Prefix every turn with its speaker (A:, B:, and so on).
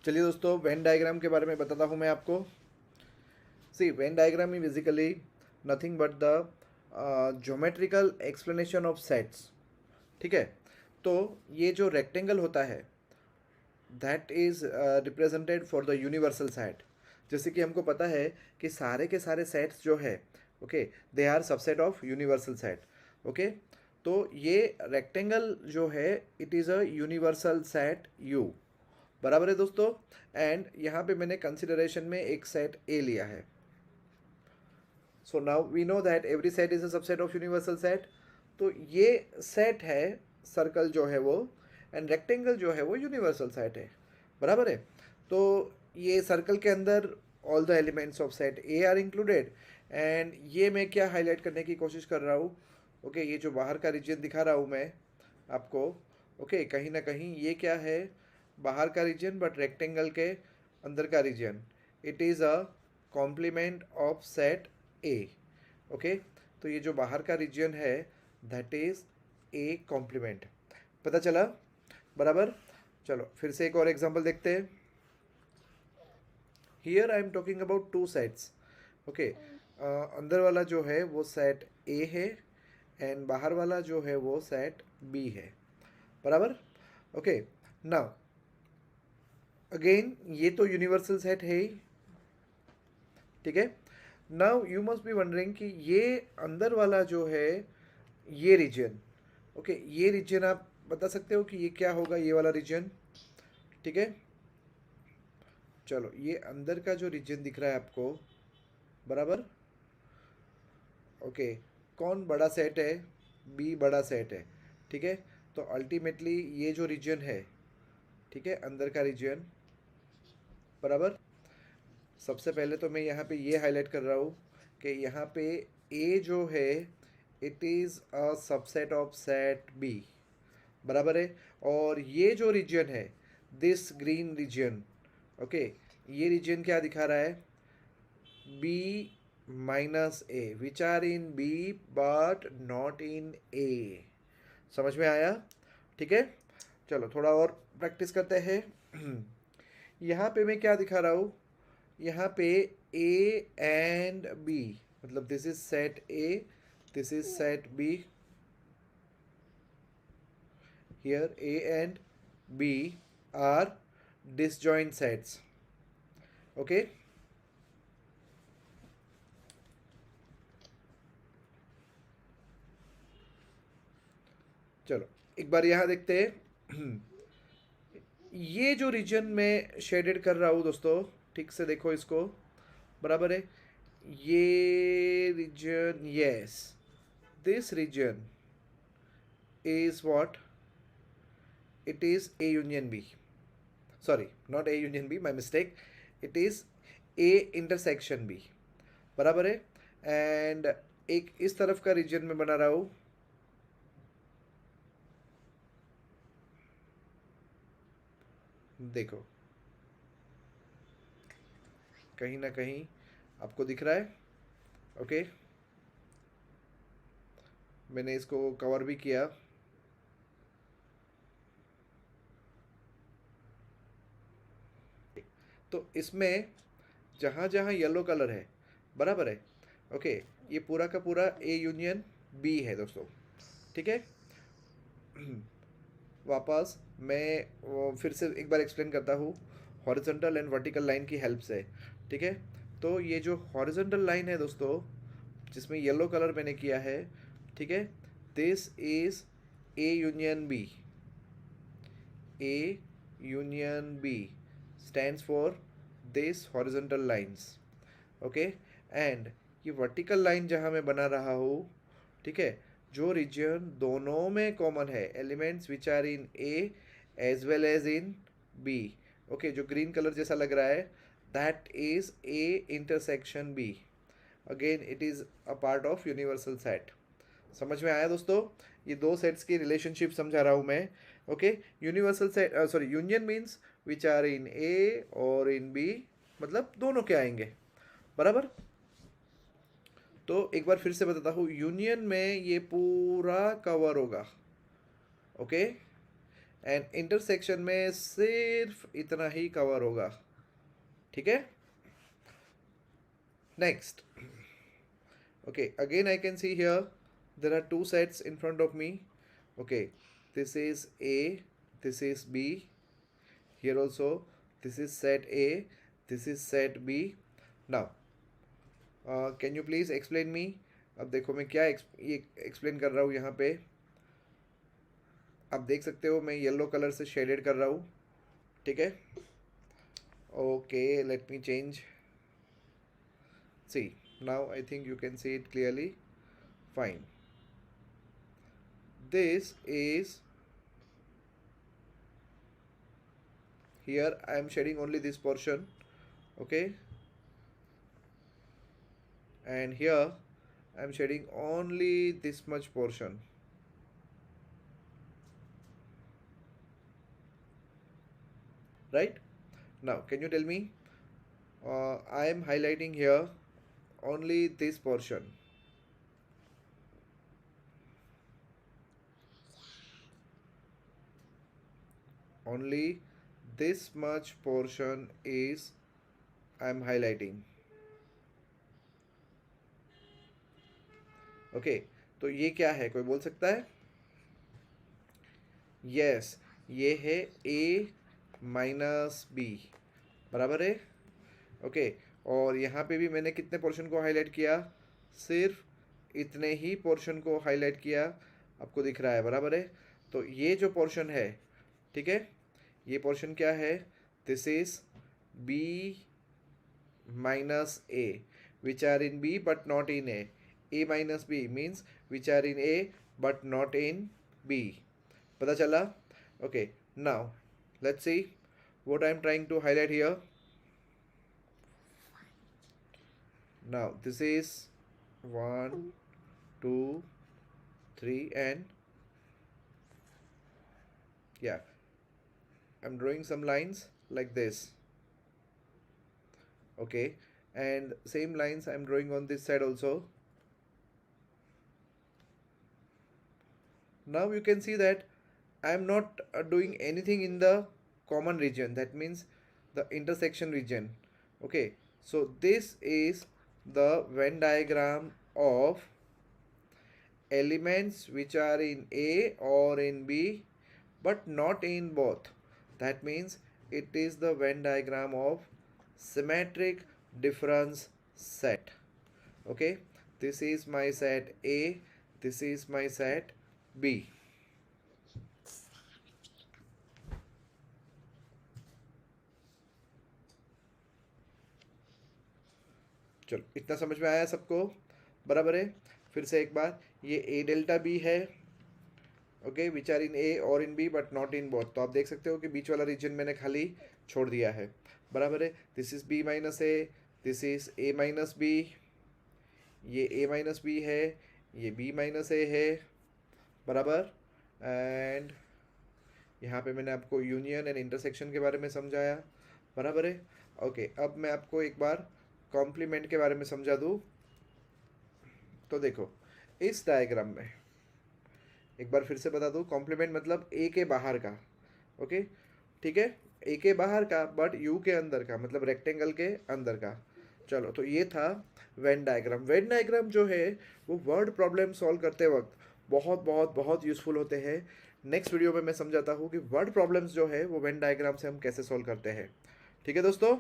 A: चलिए दोस्तों, Venn diagram के बारे में बताता हूँ मैं आपको। See, Venn diagram is basically nothing but the geometrical explanation of sets. ठीक है, तो ये जो रेक्टेंगल होता है that is represented for the universal set. जैसे कि हमको पता है कि सारे के सारे सेट्स जो है, okay, they are subset of universal set. Okay, तो ये रेक्टेंगल जो है it is a universal set U. बराबर है दोस्तों। एंड यहाँ पे मैंने कंसिडरेशन में एक सेट ए लिया है। So now we know that every set is a subset of universal set. तो ये सेट है सर्कल जो है वो, एंड रेक्टेंगल जो है वो यूनिवर्सल सेट है। बराबर है। तो ये सर्कल के अंदर all the elements of set A R included. And ये मैं क्या हाईलाइट करने की कोशिश कर रहा हूँ, ओके, ये जो बाहर का रीजन दिखा रहा हूँ मैं आपको, ओके, कहीं ना कहीं ये क्या है, बाहर का रीजन बट रेक्टेंगल के अंदर का region. It is a complement of set A. Okay, तो ये जो बाहर का रीजन है दैट इज ए कॉम्प्लीमेंट। पता चला? बराबर। चलो फिर से एक और एग्जांपल देखते हैं। Here I am talking about two sets. Okay, अंदर वाला जो है वो सेट ए है एंड बाहर वाला जो है वो सेट बी है। बराबर। ओके, नाउ अगेन ये तो यूनिवर्सल सेट है ही। ठीक है, now you must be wondering कि ये अंदर वाला जो है ये रीजन, ओके, ये रीजन आप बता सकते हो कि ये क्या होगा, ये वाला रीजन। ठीक है, चलो ये अंदर का जो रीजन दिख रहा है आपको, बराबर। ओके, कौन बड़ा सेट है? बी बड़ा सेट है। ठीक है, तो अल्टीमेटली ये जो रीजन है, ठीक है, अंदर का रीजन, बराबर। सबसे पहले तो मैं यहाँ पे ये हाईलाइट कर रहा हूँ कि यहाँ पे ए जो है it is a subset of set B. बराबर है। और ये जो रीजन है, दिस ग्रीन रीजन, ओके, ये रीजन क्या दिखा रहा है? B minus A, which are in B but not in A. समझ में आया? ठीक है, चलो थोड़ा और प्रैक्टिस करते हैं। यहाँ पे मैं क्या दिखा रहा हूँ, यहाँ पे ए एंड बी, मतलब this is set A, this is set B. Here A and B are disjoint sets. Okay. चलो एक बार यहाँ देखते हैं। ये जो रीजन में शेडेड कर रहा हूँ दोस्तों, ठीक से देखो इसको। बराबर है। ये region, yes, this region is what? It is A union B. Sorry, not A union B, my mistake. It is A intersection B. बराबर है। एंड एक इस तरफ का रीजन में बना रहा हूँ, देखो कहीं ना कहीं आपको दिख रहा है। ओके, मैंने इसको कवर भी किया। तो इसमें जहाँ जहाँ येलो कलर है, बराबर है, ओके, ये पूरा का पूरा ए यूनियन बी है दोस्तों। ठीक है। वापस मैं वो फिर से एक बार एक्सप्लेन करता हूँ हॉरिजॉन्टल एंड वर्टिकल लाइन की हेल्प से। ठीक है, तो ये जो हॉरिजॉन्टल लाइन है दोस्तों, जिसमें येलो कलर मैंने किया है, ठीक है, this is A union B. A union B stands for this horizontal lines. Okay, and ये वर्टिकल लाइन जहाँ मैं बना रहा हूँ, ठीक है, जो रीजन दोनों में कॉमन है, elements which are in A as well as in B, okay, जो ग्रीन कलर जैसा लग रहा है that is A intersection B. Again it is a part of universal set. समझ में आया दोस्तों? ये दो सेट्स की रिलेशनशिप समझा रहा हूँ मैं। Okay, universal set, sorry, union means which are in A और इन बी, मतलब दोनों के आएंगे। बराबर। तो एक बार फिर से बताता हूँ, यूनियन में ये पूरा कवर होगा। ओके, एंड इंटरसेक्शन में सिर्फ इतना ही कवर होगा, ठीक है। Next, okay, again I can see here there are two sets in front of me. Okay, this is A, this is B. Here also this is set A, this is set B. Now can you please explain me? अब देखो मैं क्या ये explain कर रहा हूँ यहाँ पे, आप देख सकते हो मैं येलो कलर से शेडेड कर रहा हूँ, ठीक है। Okay, let me change, see now I think you can see it clearly. Fine, this is, here I am shading only this portion, okay, and here I am shading only this much portion. Right, now can you tell me, I am highlighting here only this portion. Only this much portion is I am highlighting. Okay, तो ये क्या है, कोई बोल सकता है? Yes, ये है A माइनस बी, बराबर है। ओके, और यहाँ पे भी मैंने कितने पोर्शन को हाईलाइट किया, सिर्फ इतने ही पोर्शन को हाईलाइट किया, आपको दिख रहा है, बराबर है। तो ये जो पोर्शन है, ठीक है, ये पोर्शन क्या है, this is B minus A which are in B but not in A minus B means which are in A but not in B, पता चला? Okay, now let's see what I am trying to highlight here. Now this is 1 2 3 and yeah, I'm drawing some lines like this. Okay, and same lines I'm drawing on this side also. Now you can see that I'm not doing anything in the common region, that means the intersection region. Okay, so this is the Venn diagram of elements which are in A or in B but not in both. That means it is the Venn diagram of symmetric difference set. Okay, this is my set A, this is my set B. चलो, इतना समझ में आया सबको, बराबर है। फिर से एक बार, ये ए डेल्टा बी है, okay, which are in A और in B but not in both. तो आप देख सकते हो कि बीच वाला रीजन मैंने खाली छोड़ दिया है, बराबर है। This is B minus A, this is A minus B, ये ए माइनस बी है, ये बी माइनस ए है, बराबर। एंड यहाँ पे मैंने आपको यूनियन एंड इंटरसेक्शन के बारे में समझाया, बराबर है। ओके, अब मैं आपको एक बार कॉम्प्लीमेंट के बारे में समझा दूँ। तो देखो, इस डायग्राम में एक बार फिर से बता दूँ, कॉम्प्लीमेंट मतलब ए के बाहर का, ओके, ठीक है, ए के बाहर का बट यू के अंदर का, मतलब रेक्टेंगल के अंदर का। चलो, तो ये था वेन डायग्राम। वेन डायग्राम जो है वो वर्ड प्रॉब्लम सॉल्व करते वक्त बहुत बहुत बहुत यूज़फुल होते हैं। नेक्स्ट वीडियो में मैं समझाता हूँ कि वर्ड प्रॉब्लम्स जो है वो वेन डायग्राम से हम कैसे सॉल्व करते हैं। ठीक है दोस्तों।